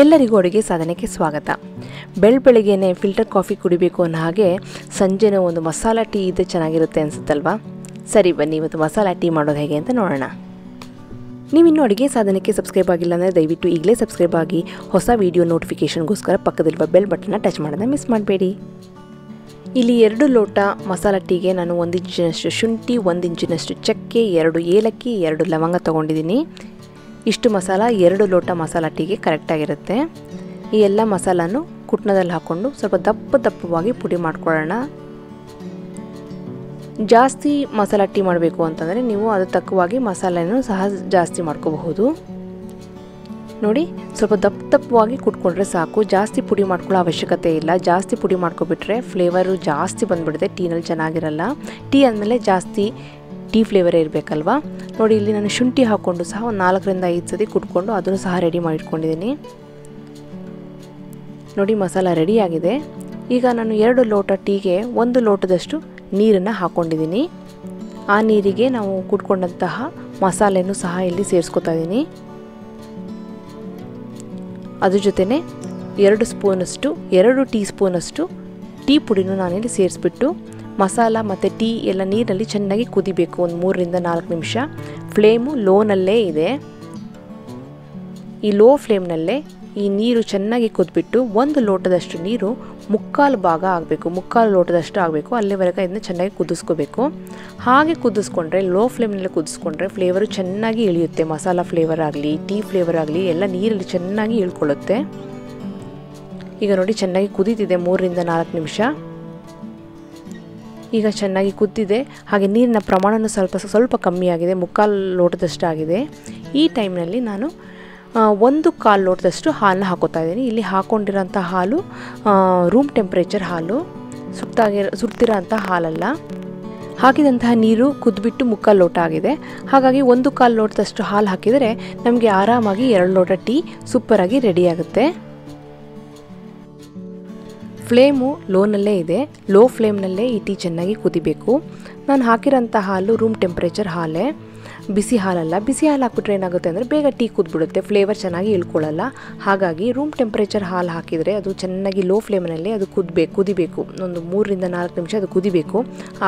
ಎಲ್ಲರಿಗೂ ಅಡುಗೆ ಸಾಧನೆಗೆ ಸ್ವಾಗತ. ಬೆಳಬೆಳಗ್ಗೆನೇ ಫಿಲ್ಟರ್ ಕಾಫಿ ಕುಡಿಬೇಕು ಅನ್ನೋ ಹಾಗೆ ಸಂಜೆನೇ ಒಂದು ಮಸಾಲ ಟೀ ಇದ್ದರೆ ಚೆನ್ನಾಗಿರುತ್ತೆ ಅನಿಸುತ್ತಲ್ವಾ? ಸರಿ ಬನ್ನಿ, ಇವತ್ತು ಮಸಾಲ ಟೀ ಮಾಡೋದು ಹೇಗೆ ಅಂತ ನೋಡೋಣ. ನೀವು ಇನ್ನೂ ಅಡುಗೆ ಸಾಧನೆಗೆ ಸಬ್ಸ್ಕ್ರೈಬ್ ಆಗಿಲ್ಲ ಅಂದರೆ ದಯವಿಟ್ಟು ಈಗಲೇ ಸಬ್ಸ್ಕ್ರೈಬ್ ಆಗಿ ಹೊಸ ವೀಡಿಯೋ ನೋಟಿಫಿಕೇಷನ್ಗೋಸ್ಕರ ಪಕ್ಕದಲ್ಲಿರುವ ಬೆಲ್ ಬಟನ್ನ ಟಚ್ ಮಾಡೋದನ್ನ ಮಿಸ್ ಮಾಡಬೇಡಿ. ಇಲ್ಲಿ 2 ಲೋಟ ಮಸಾಲ ಟೀಗೆ ನಾನು 1 ಇಂಚಿನಷ್ಟು ಶುಂಠಿ, 1 ಇಂಚಿನಷ್ಟು ಚಕ್ಕೆ, 2 ಏಲಕ್ಕಿ, 2 ಲವಂಗ ತೊಗೊಂಡಿದ್ದೀನಿ. ಇಷ್ಟು ಮಸಾಲ 2 ಲೋಟ ಮಸಾಲ ಟೀಗೆ ಕರೆಕ್ಟಾಗಿರುತ್ತೆ. ಈ ಎಲ್ಲ ಮಸಾಲನೂ ಕುಟ್ನದಲ್ಲಿ ಹಾಕ್ಕೊಂಡು ಸ್ವಲ್ಪ ದಪ್ಪವಾಗಿ ಪುಡಿ ಮಾಡ್ಕೊಳ್ಳೋಣ. ಜಾಸ್ತಿ ಮಸಾಲ ಟೀ ಮಾಡಬೇಕು ಅಂತಂದರೆ ನೀವು ಅದು ತಕ್ಕವಾಗಿ ಮಸಾಲೆನೂ ಸಹ ಜಾಸ್ತಿ ಮಾಡ್ಕೋಬಹುದು. ನೋಡಿ, ಸ್ವಲ್ಪ ದಪ್ಪವಾಗಿ ಕುಟ್ಕೊಂಡ್ರೆ ಸಾಕು. ಜಾಸ್ತಿ ಪುಡಿ ಮಾಡ್ಕೊಳ್ಳೋ ಅವಶ್ಯಕತೆ ಇಲ್ಲ. ಜಾಸ್ತಿ ಪುಡಿ ಮಾಡ್ಕೊಬಿಟ್ರೆ ಫ್ಲೇವರು ಜಾಸ್ತಿ ಬಂದುಬಿಡುತ್ತೆ, ಟೀನಲ್ಲಿ ಚೆನ್ನಾಗಿರಲ್ಲ. ಟೀ ಅಂದಮೇಲೆ ಜಾಸ್ತಿ ಟೀ ಫ್ಲೇವರೇ ಇರಬೇಕಲ್ವಾ? ನೋಡಿ, ಇಲ್ಲಿ ನಾನು ಶುಂಠಿ ಹಾಕ್ಕೊಂಡು ಸಹ ಒಂದು 4 ರಿಂದ 5 ಸತಿ ಕುಟ್ಕೊಂಡು ಅದನ್ನು ಸಹ ರೆಡಿ ಮಾಡಿಟ್ಕೊಂಡಿದ್ದೀನಿ. ನೋಡಿ, ಮಸಾಲ ರೆಡಿಯಾಗಿದೆ. ಈಗ ನಾನು 2 ಲೋಟ ಟೀಗೆ 1 ಲೋಟದಷ್ಟು ನೀರನ್ನು ಹಾಕ್ಕೊಂಡಿದ್ದೀನಿ. ಆ ನೀರಿಗೆ ನಾವು ಕುಟ್ಕೊಂಡಂತಹ ಮಸಾಲೆನೂ ಸಹ ಇಲ್ಲಿ ಸೇರಿಸ್ಕೊತಾ ಇದ್ದೀನಿ. ಅದ್ರ ಜೊತೆನೇ 2 ಟೀ ಸ್ಪೂನಷ್ಟು ಟೀ ಪುಡಿನೂ ನಾನಿಲ್ಲಿ ಸೇರಿಸ್ಬಿಟ್ಟು ಮಸಾಲ ಮತ್ತು ಟೀ ಎಲ್ಲ ನೀರಲ್ಲಿ ಚೆನ್ನಾಗಿ ಕುದಿಬೇಕು. ಒಂದು 3 ರಿಂದ 4 ನಿಮಿಷ. ಫ್ಲೇಮು ಲೋನಲ್ಲೇ ಇದೆ. ಈ ಲೋ ಫ್ಲೇಮ್ನಲ್ಲೇ ಈ ನೀರು ಚೆನ್ನಾಗಿ ಕುದ್ಬಿಟ್ಟು 1 ಲೋಟದಷ್ಟು ನೀರು 3/4 ಭಾಗ ಆಗಬೇಕು, 3/4 ಲೋಟದಷ್ಟು ಆಗಬೇಕು. ಅಲ್ಲಿವರೆಗೆ ಇದನ್ನ ಚೆನ್ನಾಗಿ ಕುದಿಸ್ಕೋಬೇಕು. ಹಾಗೆ ಕುದಿಸ್ಕೊಂಡ್ರೆ, ಲೋ ಫ್ಲೇಮ್ನಲ್ಲಿ ಕುದಿಸ್ಕೊಂಡ್ರೆ ಫ್ಲೇವರು ಚೆನ್ನಾಗಿ ಇಳಿಯುತ್ತೆ. ಮಸಾಲ ಫ್ಲೇವರ್ ಆಗಲಿ ಟೀ ಫ್ಲೇವರ್ ಆಗಲಿ ಎಲ್ಲ ನೀರಲ್ಲಿ ಚೆನ್ನಾಗಿ ಇಳ್ಕೊಳ್ಳುತ್ತೆ. ಈಗ ನೋಡಿ, ಚೆನ್ನಾಗಿ ಕುದೀತಿದೆ 3 ರಿಂದ 4 ನಿಮಿಷ. ಈಗ ಚೆನ್ನಾಗಿ ಕುದ್ದಿದೆ. ಹಾಗೆ ನೀರಿನ ಪ್ರಮಾಣವೂ ಸ್ವಲ್ಪ ಕಮ್ಮಿ ಆಗಿದೆ, 3/4 ಲೋಟದಷ್ಟು ಆಗಿದೆ. ಈ ಟೈಮ್ನಲ್ಲಿ ನಾನು 1/4 ಲೋಟದಷ್ಟು ಹಾಲನ್ನ ಹಾಕೋತಾ ಇದ್ದೀನಿ. ಇಲ್ಲಿ ಹಾಕ್ಕೊಂಡಿರೋಂಥ ಹಾಲು ರೂಮ್ ಟೆಂಪ್ರೇಚರ್ ಹಾಲು, ಸುಡ್ತಿರೋಂಥ ಹಾಲಲ್ಲ. ಹಾಕಿದಂತಹ ನೀರು ಕುದ್ಬಿಟ್ಟು 3/4 ಲೋಟ ಆಗಿದೆ. ಹಾಗಾಗಿ 1/4 ಲೋಟದಷ್ಟು ಹಾಲು ಹಾಕಿದರೆ ನಮಗೆ ಆರಾಮಾಗಿ 2 ಲೋಟ ಟೀ ಸೂಪರಾಗಿ ರೆಡಿಯಾಗುತ್ತೆ. ಫ್ಲೇಮು ಲೋನಲ್ಲೇ ಇದೆ. ಲೋ ಫ್ಲೇಮ್ನಲ್ಲೇ ಈ ಟೀ ಚೆನ್ನಾಗಿ ಕುದಿಬೇಕು. ನಾನು ಹಾಕಿರೋಂಥ ಹಾಲು ರೂಮ್ ಟೆಂಪ್ರೇಚರ್ ಹಾಲೇ, ಬಿಸಿ ಹಾಲಲ್ಲ. ಬಿಸಿ ಹಾಲು ಹಾಕ್ಬಿಟ್ರೆ ಏನಾಗುತ್ತೆ ಅಂದರೆ ಬೇಗ ಟೀ ಕುದ್ಬಿಡುತ್ತೆ, ಫ್ಲೇವರ್ ಚೆನ್ನಾಗಿ ಇಳ್ಕೊಳ್ಳಲ್ಲ. ಹಾಗಾಗಿ ರೂಮ್ ಟೆಂಪ್ರೇಚರ್ ಹಾಲು ಹಾಕಿದರೆ ಅದು ಚೆನ್ನಾಗಿ ಲೋ ಫ್ಲೇಮ್ನಲ್ಲಿ ಅದು ಕುದಿಬೇಕು. ಒಂದು 3 ರಿಂದ 4 ನಿಮಿಷ ಅದು ಕುದಿಬೇಕು.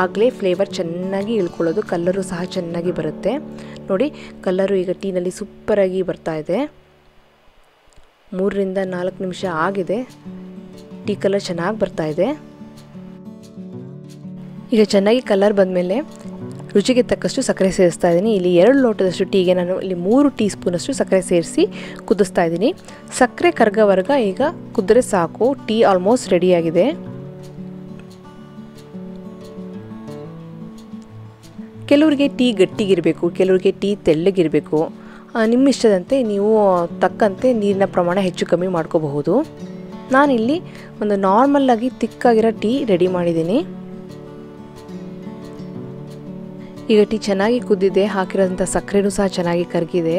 ಆಗಲೇ ಫ್ಲೇವರ್ ಚೆನ್ನಾಗಿ ಇಳ್ಕೊಳ್ಳೋದು, ಕಲ್ಲರು ಸಹ ಚೆನ್ನಾಗಿ ಬರುತ್ತೆ. ನೋಡಿ, ಕಲ್ಲರು ಈಗ ಟೀನಲ್ಲಿ ಸೂಪರಾಗಿ ಬರ್ತಾ ಇದೆ. 3 ರಿಂದ 4 ನಿಮಿಷ ಆಗಿದೆ. ಟೀ ಕಲರ್ ಚೆನ್ನಾಗಿ ಬರ್ತಾ ಇದೆ. ಈಗ ಚೆನ್ನಾಗಿ ಕಲರ್ ಬಂದಮೇಲೆ ರುಚಿಗೆ ತಕ್ಕಷ್ಟು ಸಕ್ಕರೆ ಸೇರಿಸ್ತಾ ಇದ್ದೀನಿ. ಇಲ್ಲಿ 2 ಲೋಟದಷ್ಟು ಟೀಗೆ ನಾನು ಇಲ್ಲಿ 3 ಟೀ ಸ್ಪೂನಷ್ಟು ಸಕ್ಕರೆ ಸೇರಿಸಿ ಕುದಿಸ್ತಾ ಇದ್ದೀನಿ. ಸಕ್ಕರೆ ಕರಗೋವರೆಗ ಈಗ ಕುದ್ರೆ ಸಾಕು. ಟೀ ಆಲ್ಮೋಸ್ಟ್ ರೆಡಿಯಾಗಿದೆ. ಕೆಲವರಿಗೆ ಟೀ ಗಟ್ಟಿಗಿರಬೇಕು, ಕೆಲವರಿಗೆ ಟೀ ತೆಳ್ಳಗಿರಬೇಕು. ನಿಮ್ಮ ಇಷ್ಟದಂತೆ ನೀವು ತಕ್ಕಂತೆ ನೀರಿನ ಪ್ರಮಾಣ ಹೆಚ್ಚು ಕಮ್ಮಿ ಮಾಡ್ಕೋಬಹುದು. ನಾನಿಲ್ಲಿ ಒಂದು ನಾರ್ಮಲ್ಲಾಗಿ ತಿಕ್ಕಾಗಿರೋ ಟೀ ರೆಡಿ ಮಾಡಿದ್ದೀನಿ. ಈಗ ಟೀ ಚೆನ್ನಾಗಿ ಕುದ್ದಿದೆ. ಹಾಕಿರೋಂಥ ಸಕ್ಕರೆನೂ ಸಹ ಚೆನ್ನಾಗಿ ಕರಗಿದೆ.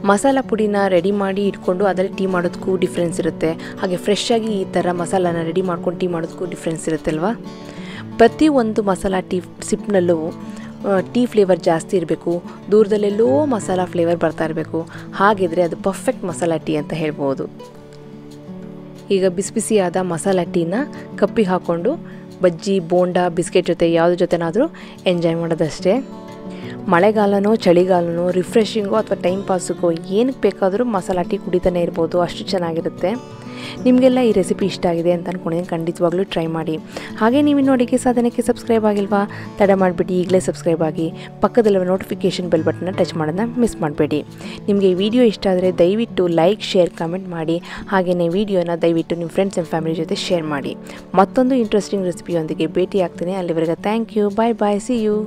ಮಸಾಲ ಪುಡಿನ ರೆಡಿ ಮಾಡಿ ಇಟ್ಕೊಂಡು ಅದರಲ್ಲಿ ಟೀ ಮಾಡೋದಕ್ಕೂ ಡಿಫ್ರೆನ್ಸ್ ಇರುತ್ತೆ. ಹಾಗೆ ಫ್ರೆಶ್ ಆಗಿ ಈ ಥರ ಮಸಾಲಾನ ರೆಡಿ ಮಾಡ್ಕೊಂಡು ಟೀ ಮಾಡೋದಕ್ಕೂ ಡಿಫ್ರೆನ್ಸ್ ಇರುತ್ತೆ ಅಲ್ವಾ? ಪ್ರತಿಯೊಂದು ಮಸಾಲ ಟೀ ಸಿಪ್ನಲ್ಲೂ ಟೀ ಫ್ಲೇವರ್ ಜಾಸ್ತಿ ಇರಬೇಕು. ದೂರದಲ್ಲೆಲ್ಲೋ ಮಸಾಲ ಫ್ಲೇವರ್ ಬರ್ತಾ ಇರಬೇಕು. ಹಾಗಿದ್ರೆ ಅದು ಪರ್ಫೆಕ್ಟ್ ಮಸಾಲ ಟೀ ಅಂತ ಹೇಳ್ಬೋದು. ಈಗ ಬಿಸಿಯಾದ ಮಸಾಲ ಟೀನ ಕಪ್ಪಿಗೆ ಹಾಕ್ಕೊಂಡು ಬಜ್ಜಿ, ಬೋಂಡ, ಬಿಸ್ಕೆಟ್ ಜೊತೆ ಯಾವುದ್ರ ಜೊತೆನಾದರೂ ಎಂಜಾಯ್ ಮಾಡೋದಷ್ಟೇ. ಮಳೆಗಾಲನೋ ಚಳಿಗಾಲನೋ ರಿಫ್ರೆಶಿಂಗೋ ಅಥವಾ ಟೈಮ್ ಪಾಸಿಗೋ ಏನಕ್ಕೆ ಬೇಕಾದರೂ ಮಸಾಲ ಟೀ ಕುಡಿತಾನೆ ಇರ್ಬೋದು, ಅಷ್ಟು ಚೆನ್ನಾಗಿರುತ್ತೆ. ನಿಮಗೆಲ್ಲ ಈ ರೆಸಿಪಿ ಇಷ್ಟ ಆಗಿದೆ ಅಂತ ಅಂದ್ಕೊಂಡಿದ್ದೀನಿ. ಖಂಡಿತವಾಗ್ಲೂ ಟ್ರೈ ಮಾಡಿ. ಹಾಗೆ ನೀವು ಇನ್ನೂ ಅಡುಗೆ ಸಾಧನೆಗೆ ಸಬ್ಸ್ಕ್ರೈಬ್ ಆಗಿಲ್ವಾ? ತಡ ಮಾಡಿಬಿಟ್ಟು ಈಗಲೇ ಸಬ್ಸ್ಕ್ರೈಬ್ ಆಗಿ ಪಕ್ಕದಲ್ಲಿರುವ ನೋಟಿಫಿಕೇಷನ್ ಬೆಲ್ ಬಟನ್ನ ಟಚ್ ಮಾಡೋದನ್ನ ಮಿಸ್ ಮಾಡಬೇಡಿ. ನಿಮಗೆ ಈ ವಿಡಿಯೋ ಇಷ್ಟ ಆದರೆ ದಯವಿಟ್ಟು ಲೈಕ್, ಶೇರ್, ಕಮೆಂಟ್ ಮಾಡಿ. ಹಾಗೆಯೇ ವಿಡಿಯೋನ ದಯವಿಟ್ಟು ನಿಮ್ಮ ಫ್ರೆಂಡ್ಸ್ ಆ್ಯಂಡ್ ಫ್ಯಾಮಿಲಿ ಜೊತೆ ಶೇರ್ ಮಾಡಿ. ಮತ್ತೊಂದು ಇಂಟ್ರೆಸ್ಟಿಂಗ್ ರೆಸಿಪಿಯೊಂದಿಗೆ ಭೇಟಿ ಆಗ್ತೀನಿ. ಅಲ್ಲಿವರೆಗೆ thank you. Bye bye. See you.